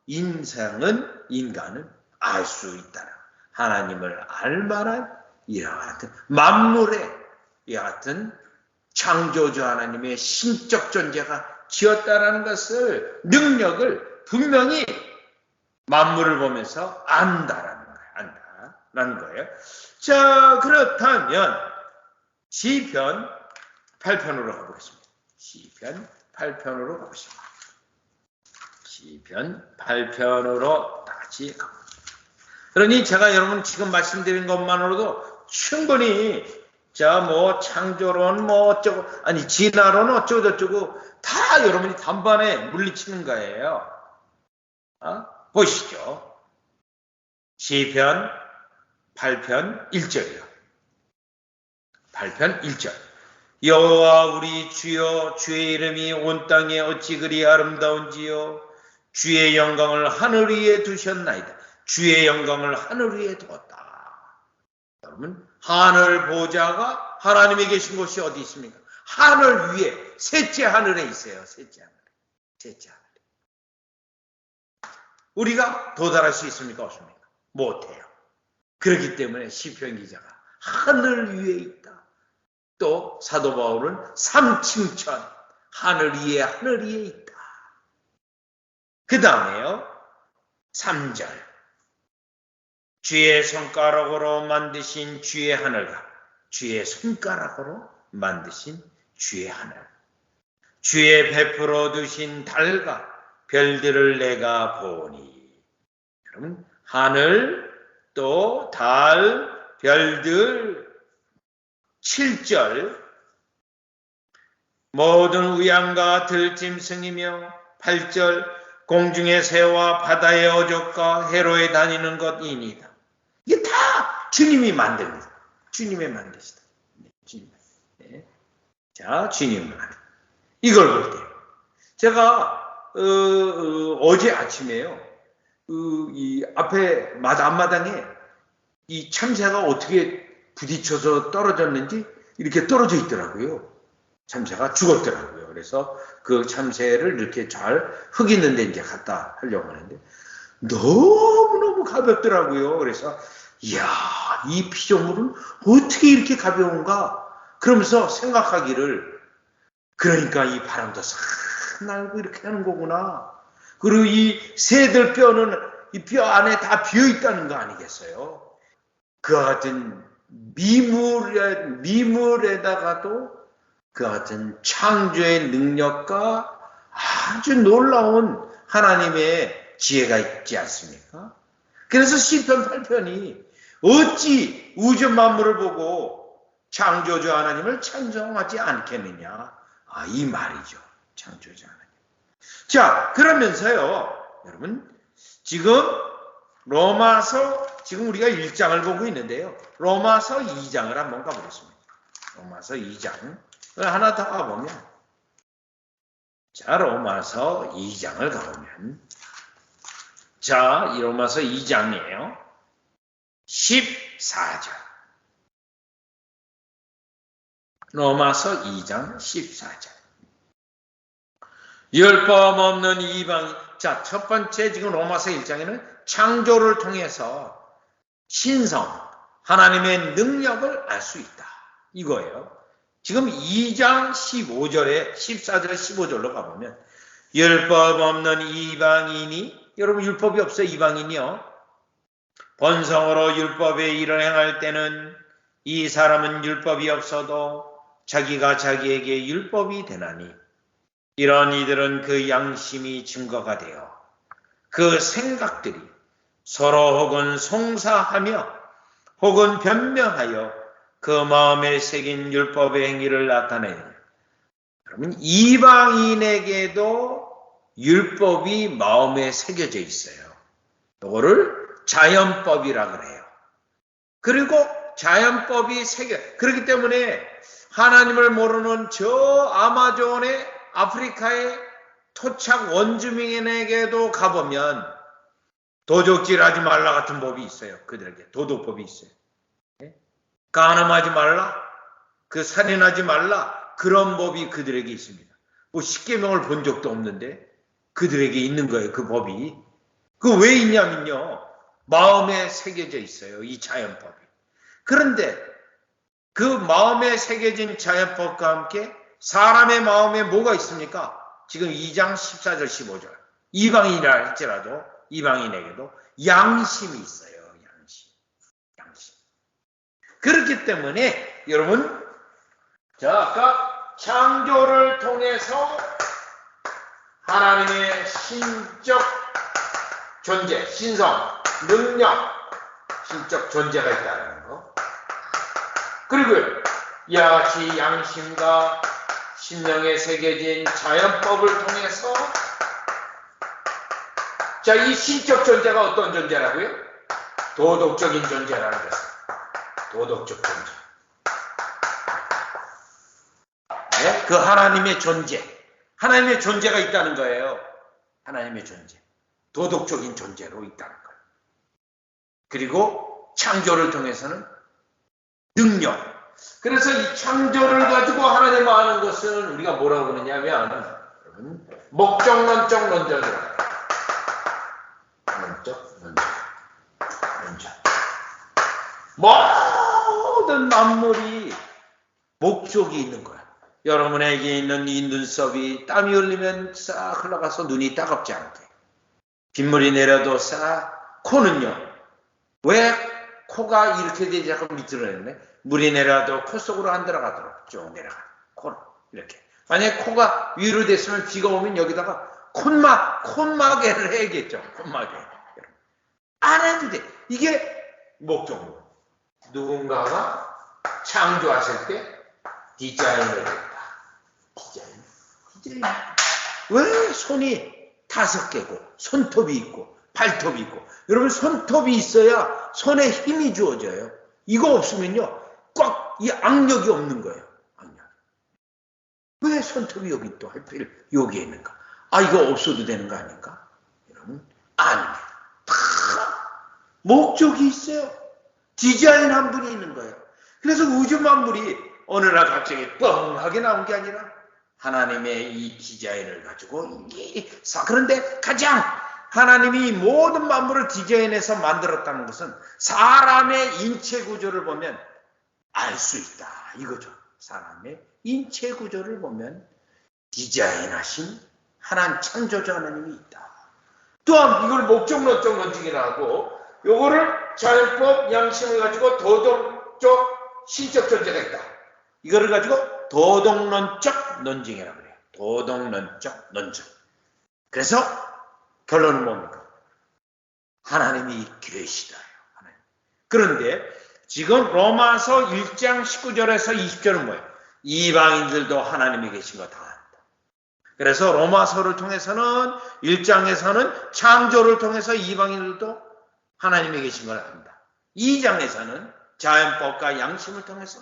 인간은 알 수 있다는 하나님을 알 만한 이와 같은 만물의 이와 같은 창조주 하나님의 신적 존재가 지었다라는 것을 능력을 분명히 만물을 보면서 안다라는 거예요. 자, 그렇다면 시편 8편으로 가보겠습니다. 시편 8편으로 가보겠습니다. 시편 8편으로 다시 가보겠습니다. 그러니 제가 여러분 지금 말씀드린 것만으로도 충분히 창조론 어쩌고 진화론 어쩌고 저쩌고 다 여러분이 단번에 물리치는 거예요. 보시죠. 시편 8편 1절이요. 8편 1절. 여호와 우리 주여 주의 이름이 온 땅에 어찌 그리 아름다운지요. 주의 영광을 하늘 위에 두셨나이다. 주의 영광을 하늘 위에 두었다. 여러분 하늘 보좌가 하나님이 계신 곳이 어디 있습니까? 하늘 위에, 셋째 하늘에 있어요. 셋째 하늘에. 셋째 하늘에. 우리가 도달할 수 있습니까? 없습니까? 못해요. 그렇기 때문에 시편 기자가 하늘 위에 있다. 또 사도 바울은 삼층천, 하늘 위에 있다. 그 다음에요. 3절. 주의 손가락으로 만드신 주의 하늘과 주의 손가락으로 만드신 주의 하늘. 주의 베풀어 두신 달과 별들을 내가 보니. 여러분, 하늘, 또 달, 별들. 7절. 모든 우양과 들짐승이며 8절. 공중의 새와 바다의 어족과 해로에 다니는 것이니이다. 이게 다 주님이 만듭니다. 주님의 만드시다. 주님. 네. 자, 주님만. 이걸 볼 때 제가 어제 아침에요. 이 앞에 앞마당에 이 참새가 어떻게 부딪혀서 떨어졌는지 이렇게 떨어져 있더라고요. 참새가 죽었더라고요. 그래서 그 참새를 이렇게 잘 흙 있는 데 이제 갖다 하려고 하는데 너무너무 가볍더라고요. 그래서 이야, 이 피조물은 어떻게 이렇게 가벼운가? 그러면서 생각하기를, 그러니까 이 바람도 싹 날고 이렇게 하는 거구나. 그리고 이 새들 뼈는 이 뼈 안에 다 비어 있다는 거 아니겠어요? 그와 같은 미물에다가도 그와 같은 창조의 능력과 아주 놀라운 하나님의 지혜가 있지 않습니까? 그래서 시편 8편이 어찌 우주 만물을 보고 창조주 하나님을 찬송하지 않겠느냐. 이 말이죠. 창조주 하나님. 자, 그러면서요, 여러분, 지금 로마서, 지금 우리가 1장을 보고 있는데요. 로마서 2장을 한번 가보겠습니다. 로마서 2장. 하나 더 가보면, 자, 로마서 2장을 가보면, 자, 이 로마서 2장이에요. 14절. 로마서 2장 14절. 율법 없는 이방인. 자, 첫 번째 지금 로마서 1장에는 창조를 통해서 신성, 하나님의 능력을 알 수 있다. 이거예요. 지금 2장 15절에 14절에 15절로 가보면 율법 없는 이방인이, 여러분 율법이 없어요. 이방인이요. 본성으로 율법의 일을 행할 때는 이 사람은 율법이 없어도 자기가 자기에게 율법이 되나니 이런 이들은 그 양심이 증거가 되어 그 생각들이 서로 혹은 송사하며 혹은 변명하여 그 마음에 새긴 율법의 행위를 나타내요. 그러면 이방인에게도 율법이 마음에 새겨져 있어요. 이거를 자연법이라 그래요. 그리고 자연법이 그렇기 때문에 하나님을 모르는 저 아마존의 아프리카의 토착 원주민에게도 가보면 도적질하지 말라 같은 법이 있어요. 그들에게 도덕법이 있어요. 간음하지 말라, 그 살인하지 말라, 그런 법이 그들에게 있습니다. 뭐 십계명을 본 적도 없는데 그들에게 있는 거예요. 그 법이. 그 왜 있냐면요, 마음에 새겨져 있어요. 이 자연법이. 그런데 그 마음에 새겨진 자연법과 함께 사람의 마음에 뭐가 있습니까? 지금 2장 14절 15절. 이방인이라 할지라도 이방인에게도 양심이 있어요. 양심. 그렇기 때문에 여러분, 자, 아까 창조를 통해서 하나님의 신적 존재, 신성, 능력, 신적 존재가 있다는 거. 그리고 이와 같이 양심과 심령에 새겨진 자연법을 통해서, 자, 이 신적 존재가 어떤 존재라고요? 도덕적인 존재라는 거예요. 도덕적 존재. 네? 그 하나님의 존재. 하나님의 존재가 있다는 거예요. 하나님의 존재. 도덕적인 존재로 있다는 거예요. 그리고 창조를 통해서는 능력. 그래서 이 창조를 가지고 하나님 아는 것은 우리가 뭐라고 그러냐면 목적론적 논쟁이라고. 논쟁. 모든 만물이 목적이 있는 거야. 여러분에게 있는 이 눈썹이 땀이 흘리면 싹 흘러가서 눈이 따갑지 않게. 빗물이 내려도 싹. 코는요. 왜 코가 이렇게 되지 않고 밑으로 내리네? 물이 내려도 코 속으로 안 들어가도록 쭉 내려가. 코로 이렇게. 만약에 코가 위로 됐으면 비가 오면 여기다가 콧마개를 해야겠죠. 콧마개. 안 해도 돼. 이게 목적으로. 누군가가 창조하실 때 디자인을 했다. 디자인. 왜 손이 5개고 손톱이 있고 발톱이 있고. 여러분 손톱이 있어야 손에 힘이 주어져요. 이거 없으면요. 꽉 이 악력이 없는 거예요. 악력. 왜 손톱이 여기 또 하필 여기에 있는가? 아 이거 없어도 되는 거 아닌가? 여러분 아닙니다. 다 목적이 있어요. 디자인한 분이 있는 거예요. 그래서 우주 만물이 어느 날 갑자기 뻥하게 나온 게 아니라 하나님의 이 디자인을 가지고 그런데 가장 하나님이 모든 만물을 디자인해서 만들었다는 것은 사람의 인체 구조를 보면 알 수 있다. 이거죠. 사람의 인체 구조를 보면 디자인하신 하나님 창조자 하나님이 있다. 또한 이걸 목적론적 논증이라고 요거를 자연법 양심을 가지고 도덕적 신적 존재가 있다. 이거를 가지고 도덕론적 논증이라고 그래요. 도덕론적 논증. 그래서 결론은 뭡니까? 하나님이 계시다. 그런데 지금 로마서 1장 19절에서 20절은 뭐예요? 이방인들도 하나님이 계신 거 다 안다. 그래서 로마서를 통해서는 1장에서는 창조를 통해서 이방인들도 하나님이 계신 걸 안다. 2장에서는 자연법과 양심을 통해서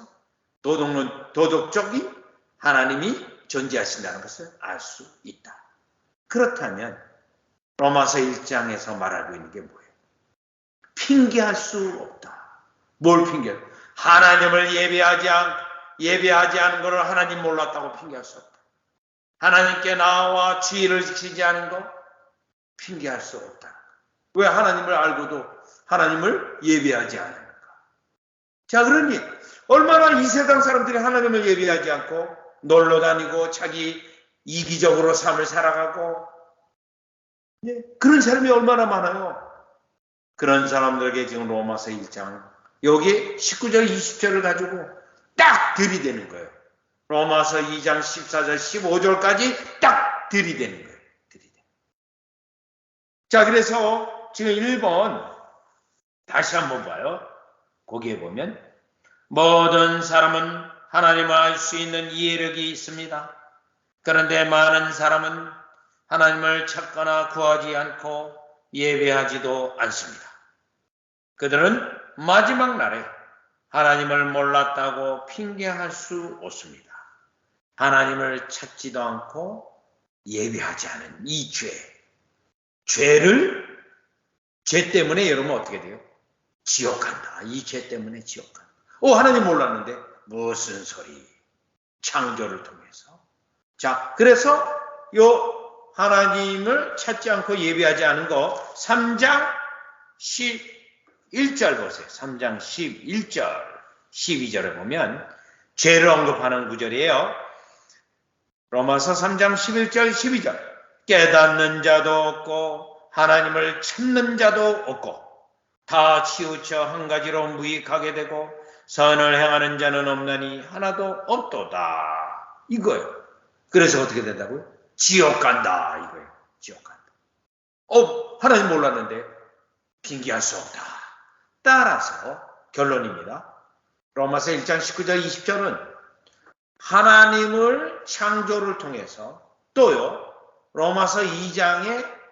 도덕적인 하나님이 존재하신다는 것을 알 수 있다. 그렇다면 로마서 1장에서 말하고 있는 게 뭐예요? 핑계할 수 없다. 뭘 핑계해? 하나님을 예배하지 않은 것을 하나님 몰랐다고 핑계할 수 없다. 하나님께 나와 주의를 지키지 않은 것 핑계할 수 없다. 왜 하나님을 알고도 하나님을 예배하지 않는가? 자, 그러니 얼마나 이 세상 사람들이 하나님을 예배하지 않고 놀러 다니고 자기 이기적으로 삶을 살아가고 그런 사람이 얼마나 많아요. 그런 사람들에게 지금 로마서 1장 여기 19절 20절을 가지고 딱 들이대는 거예요. 로마서 2장 14절 15절까지 딱 들이대는 거예요. 자, 그래서 지금 1번 다시 한번 봐요. 거기에 보면 모든 사람은 하나님을 알 수 있는 이해력이 있습니다. 그런데 많은 사람은 하나님을 찾거나 구하지 않고 예배하지도 않습니다. 그들은 마지막 날에 하나님을 몰랐다고 핑계할 수 없습니다. 하나님을 찾지도 않고 예배하지 않은 이 죄 때문에 여러분 어떻게 돼요? 지옥 간다. 이 죄 때문에 지옥 간다. 하나님 몰랐는데 무슨 소리? 창조를 통해서. 자, 그래서 요 하나님을 찾지 않고 예배하지 않은 거 3장 11절 보세요. 3장 11절 12절에 보면 죄를 언급하는 구절이에요. 로마서 3장 11절 12절 깨닫는 자도 없고 하나님을 찾는 자도 없고 다 치우쳐 한 가지로 무익하게 되고 선을 행하는 자는 없나니 하나도 없도다. 이거예요. 그래서 어떻게 된다고요? 지옥 간다. 이거예요. 지옥 간다. 하나님 몰랐는데 핑계할 수 없다. 따라서 결론입니다. 로마서 1장 19절 20절은 하나님을 창조를 통해서 또요 로마서 2장에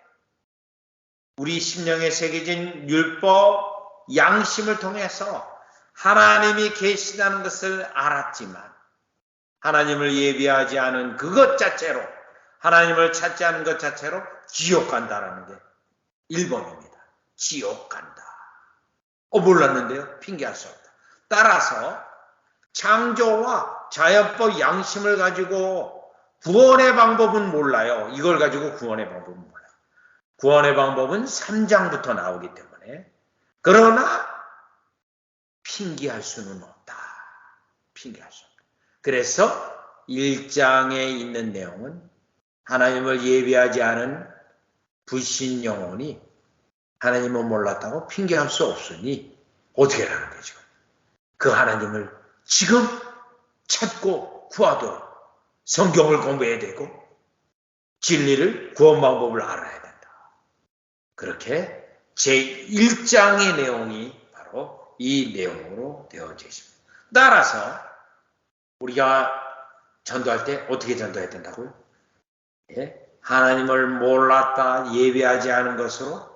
우리 심령에 새겨진 율법 양심을 통해서 하나님이 계시다는 것을 알았지만 하나님을 예배하지 않은 그것 자체로 하나님을 찾지 않은 것 자체로 지옥 간다라는 게 1번입니다. 지옥 간다. 몰랐는데요. 핑계할 수 없다. 따라서 창조와 자연법 양심을 가지고 구원의 방법은 몰라요. 이걸 가지고 구원의 방법은 몰라요. 구원의 방법은 3장부터 나오기 때문에. 그러나 핑계할 수는 없다. 핑계할 수 없다. 그래서 1장에 있는 내용은 하나님을 예비하지 않은 불신 영혼이 하나님을 몰랐다고 핑계할 수 없으니 어떻게 하는 거죠? 그 하나님을 지금 찾고 구하도록 성경을 공부해야 되고 진리를 구원 방법을 알아야 된다. 그렇게 제1장의 내용이 바로 이 내용으로 되어져 있습니다. 따라서 우리가 전도할 때 어떻게 전도해야 된다고요? 예? 하나님을 몰랐다 예배하지 않은 것으로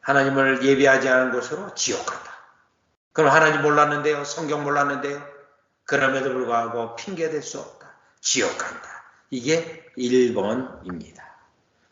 하나님을 예배하지 않은 것으로 지옥 간다. 그럼 하나님 몰랐는데요? 성경 몰랐는데요? 그럼에도 불구하고 핑계댈 수 없다. 지옥 간다. 이게 1번입니다.